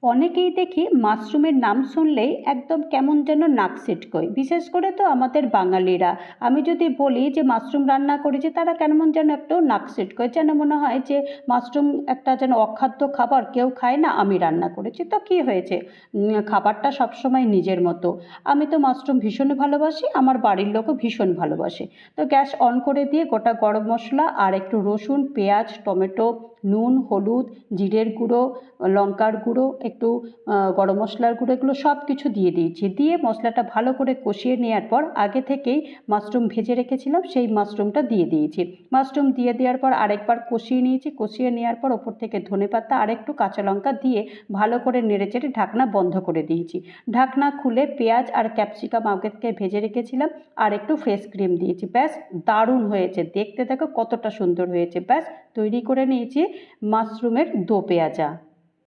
অনেকেই দেখি মাশরুমের নাম শুনলেই একদম কেমন যেন নাক ছিটকোয়, বিশেষ করে তো আমাদের বাঙালিরা। আমি যদি বলি যে মাশরুম রান্না করেছি, তারা কেমন যেন একটু নাক ছিটকোয়, যেন মনে হয় যে মাশরুম একটা যেন অখাদ্য খাবার, কেউ খায় না, আমি রান্না করেছি তো কি হয়েছে। খাবারটা সবসময় নিজের মতো। আমি তো মাশরুম ভীষণ ভালোবাসি, আমার বাড়ির লোকও ভীষণ ভালোবাসে। তো গ্যাস অন করে দিয়ে গোটা গরম মশলা আর একটু রসুন, পেঁয়াজ, টমেটো, নুন, হলুদ, জিরের গুঁড়ো, লঙ্কার গুঁড়ো, একটু গরম মশলার গুঁড়ো, এগুলো সব কিছু দিয়ে দিয়েছি। দিয়ে মশলাটা ভালো করে কষিয়ে নেওয়ার পর আগে থেকেই মাশরুম ভেজে রেখেছিলাম, সেই মাশরুমটা দিয়ে দিয়েছি। মাশরুম দিয়ে দেওয়ার পর আরেকবার কষিয়ে নিয়েছি। কষিয়ে নেওয়ার পর ওপর থেকে ধনেপাতা আর একটু কাঁচা লঙ্কা দিয়ে ভালো করে নেড়েচেড়ে ঢাকনা বন্ধ করে দিয়েছি। ঢাকনা খুলে পেঁয়াজ আর ক্যাপসিকাম আগে থেকে ভেজে রেখেছিলাম, আর একটু ফ্রেশ ক্রিম দিয়েছি। ব্যাস, দারুণ হয়েছে, দেখতে দেখো কতটা সুন্দর হয়েছে। ব্যাস, তৈরি করে নিয়েছি মাশরুমের দো পেঁয়াজা।